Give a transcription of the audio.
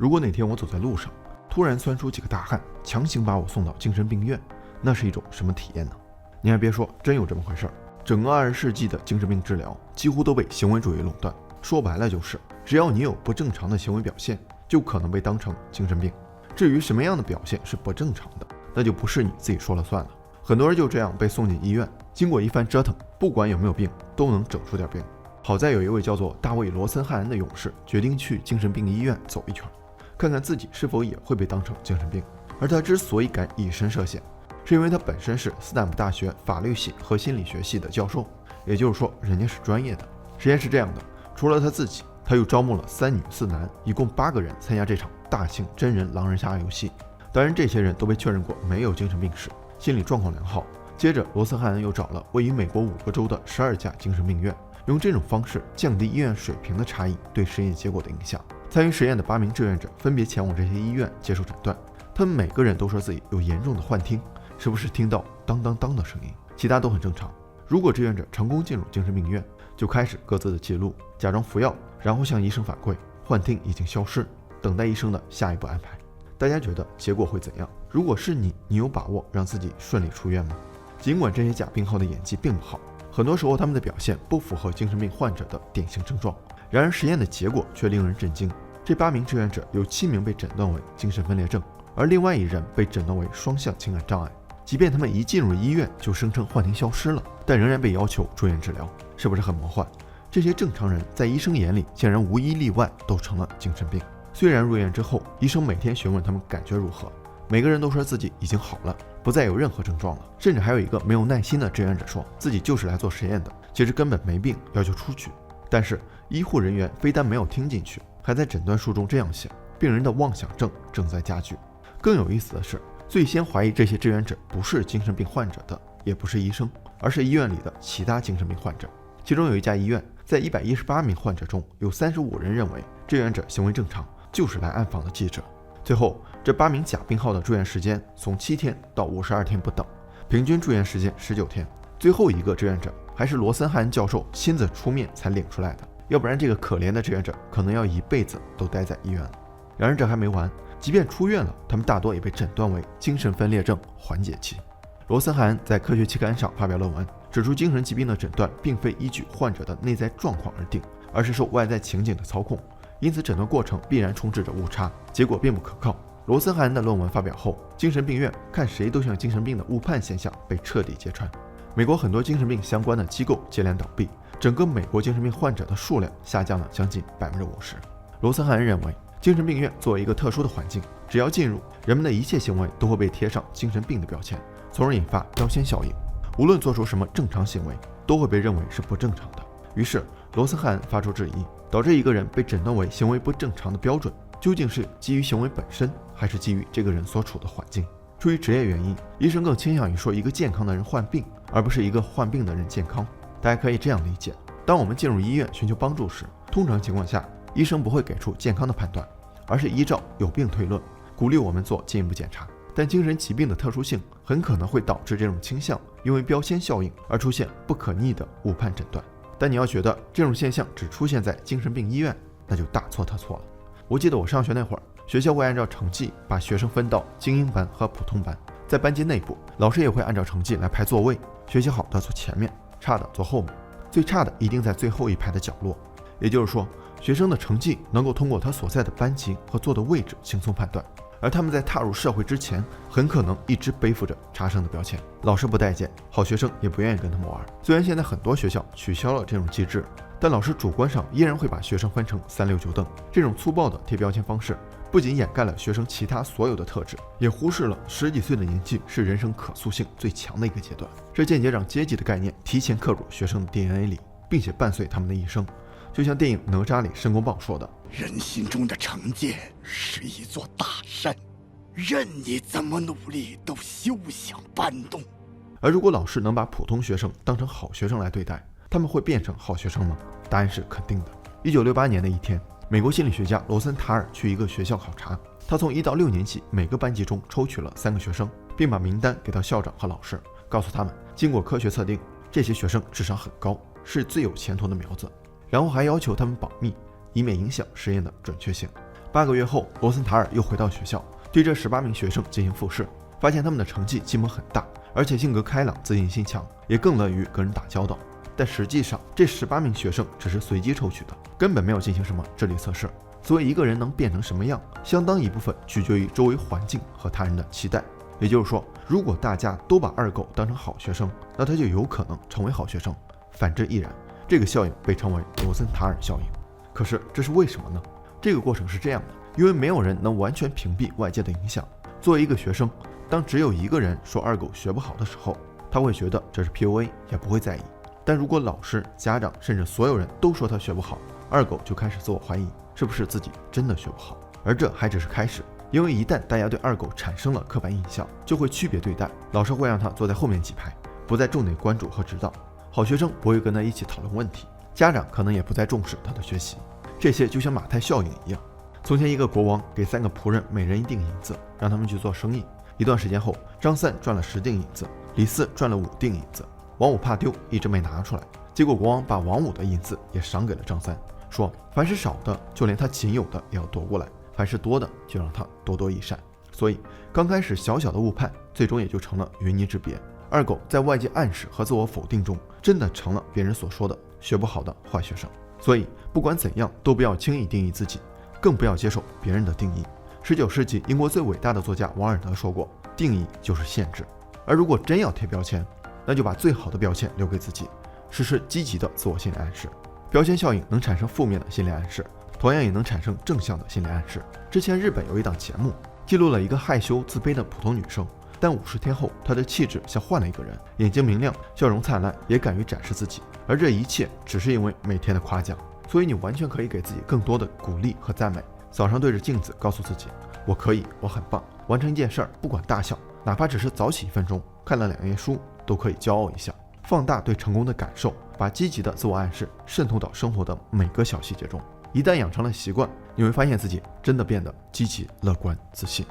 如果哪天我走在路上，突然钻出几个大汉，强行把我送到精神病院，那是一种什么体验呢？你还别说，真有这么回事儿。整个20世纪的精神病治疗几乎都被行为主义垄断，说白了就是，只要你有不正常的行为表现，就可能被当成精神病。至于什么样的表现是不正常的，那就不是你自己说了算了。很多人就这样被送进医院，经过一番折腾，不管有没有病，都能整出点病。好在有一位叫做大卫·罗森汉恩的勇士决定去精神病医院走一圈，看看自己是否也会被当成精神病。而他之所以敢以身涉险，是因为他本身是斯坦福大学法律系和心理学系的教授，也就是说人家是专业的。实验是这样的，除了他自己，他又招募了3女4男，一共8个人参加这场大型真人狼人杀游戏。当然这些人都被确认过没有精神病史，心理状况良好。接着罗森汉恩又找了位于美国5个州的12家精神病院，用这种方式降低医院水平的差异对实验结果的影响。参与实验的8名志愿者分别前往这些医院接受诊断，他们每个人都说自己有严重的幻听，时不时听到当当当的声音，其他都很正常。如果志愿者成功进入精神病院，就开始各自的记录，假装服药，然后向医生反馈幻听已经消失，等待医生的下一步安排。大家觉得结果会怎样？如果是你有把握让自己顺利出院吗？尽管这些假病号的演技并不好，很多时候他们的表现不符合精神病患者的典型症状，然而实验的结果却令人震惊。这8名志愿者有7名被诊断为精神分裂症，而另外1人被诊断为双向情感障碍。即便他们一进入医院就声称幻听消失了，但仍然被要求住院治疗，是不是很魔幻？这些正常人在医生眼里竟然无一例外都成了精神病。虽然入院之后，医生每天询问他们感觉如何，每个人都说自己已经好了，不再有任何症状了，甚至还有一个没有耐心的志愿者说自己就是来做实验的，其实根本没病，要求出去。但是医护人员非但没有听进去，还在诊断书中这样写：病人的妄想症正在加剧。更有意思的是，最先怀疑这些志愿者不是精神病患者的，也不是医生，而是医院里的其他精神病患者。其中有一家医院，在118名患者中，有35人认为志愿者行为正常，就是来暗访的记者。最后，这8名假病号的住院时间从7天到52天不等，平均住院时间19天。最后一个志愿者还是罗森汉恩教授亲自出面才领出来的，要不然这个可怜的志愿者可能要一辈子都待在医院了。然而这还没完，即便出院了，他们大多也被诊断为精神分裂症缓解期。罗森汉恩在科学期刊上发表论文，指出精神疾病的诊断并非依据患者的内在状况而定，而是受外在情景的操控，因此诊断过程必然充斥着误差，结果并不可靠。罗森汉恩的论文发表后，精神病院看谁都像精神病的误判现象被彻底揭穿。美国很多精神病相关的机构接连倒闭，整个美国精神病患者的数量下降了将近50%。罗森汉恩认为，精神病院作为一个特殊的环境，只要进入，人们的一切行为都会被贴上精神病的标签，从而引发标签效应。无论做出什么正常行为，都会被认为是不正常的。于是罗森汉恩发出质疑，导致一个人被诊断为行为不正常的标准，究竟是基于行为本身，还是基于这个人所处的环境？出于职业原因，医生更倾向于说一个健康的人患病，而不是一个患病的人健康。大家可以这样理解，当我们进入医院寻求帮助时，通常情况下，医生不会给出健康的判断，而是依照有病推论，鼓励我们做进一步检查。但精神疾病的特殊性很可能会导致这种倾向因为标签效应而出现不可逆的误判诊断。但你要觉得这种现象只出现在精神病医院，那就大错特错了。我记得我上学那会儿，学校会按照成绩把学生分到精英班和普通班，在班级内部，老师也会按照成绩来排座位，学习好的坐前面，差的坐后面，最差的一定在最后一排的角落。也就是说，学生的成绩能够通过他所在的班级和坐的位置轻松判断，而他们在踏入社会之前，很可能一直背负着差生的标签。老师不待见，好学生也不愿意跟他们玩。虽然现在很多学校取消了这种机制，但老师主观上依然会把学生分成3、6、9等。这种粗暴的贴标签方式，不仅掩盖了学生其他所有的特质，也忽视了10几岁的年纪是人生可塑性最强的一个阶段。这间接让阶级的概念提前刻入学生的 DNA 里，并且伴随他们的一生。就像电影《哪吒》里申公豹说的，人心中的成见是一座大山，任你怎么努力都休想搬动。而如果老师能把普通学生当成好学生来对待，他们会变成好学生吗？答案是肯定的。1968年的一天，美国心理学家罗森塔尔去一个学校考察，他从1到6年级每个班级中抽取了3个学生，并把名单给到校长和老师，告诉他们，经过科学测定，这些学生智商很高，是最有前途的苗子。然后还要求他们保密，以免影响实验的准确性。8个月后，罗森塔尔又回到学校，对这18名学生进行复试，发现他们的成绩进步很大，而且性格开朗、自信心强，也更乐于跟人打交道。但实际上，这18名学生只是随机抽取的，根本没有进行什么智力测试。所以一个人能变成什么样，相当一部分取决于周围环境和他人的期待。也就是说，如果大家都把二狗当成好学生，那他就有可能成为好学生，反之亦然。这个效应被称为罗森塔尔效应。可是这是为什么呢？这个过程是这样的，因为没有人能完全屏蔽外界的影响。作为一个学生，当只有一个人说二狗学不好的时候，他会觉得这是 PUA， 也不会在意。但如果老师、家长甚至所有人都说他学不好，二狗就开始自我怀疑，是不是自己真的学不好。而这还只是开始，因为一旦大家对二狗产生了刻板印象，就会区别对待。老师会让他坐在后面几排，不再重点关注和指导，好学生不会跟他一起讨论问题，家长可能也不再重视他的学习。这些就像马太效应一样。从前一个国王给3个仆人每人1锭银子，让他们去做生意。一段时间后，张三赚了10锭银子，李四赚了5锭银子，王五怕丢，一直没拿出来。结果国王把王五的银子也赏给了张三，说凡是少的，就连他仅有的也要夺过来，凡是多的，就让他多多益善。所以刚开始小小的误判，最终也就成了云泥之别。二狗在外界暗示和自我否定中，真的成了别人所说的学不好的坏学生。所以不管怎样，都不要轻易定义自己，更不要接受别人的定义。19世纪英国最伟大的作家王尔德说过，定义就是限制。而如果真要贴标签，那就把最好的标签留给自己，实施积极的自我心理暗示。标签效应能产生负面的心理暗示，同样也能产生正向的心理暗示。之前日本有一档节目，记录了一个害羞自卑的普通女生，但50天后，她的气质像换了一个人，眼睛明亮，笑容灿烂，也敢于展示自己。而这一切只是因为每天的夸奖。所以你完全可以给自己更多的鼓励和赞美。早上对着镜子告诉自己，我可以，我很棒。完成一件事儿，不管大小，哪怕只是早起1分钟，看了2页书，都可以骄傲一下。放大对成功的感受，把积极的自我暗示渗透到生活的每个小细节中。一旦养成了习惯，你会发现自己真的变得积极、乐观、自信。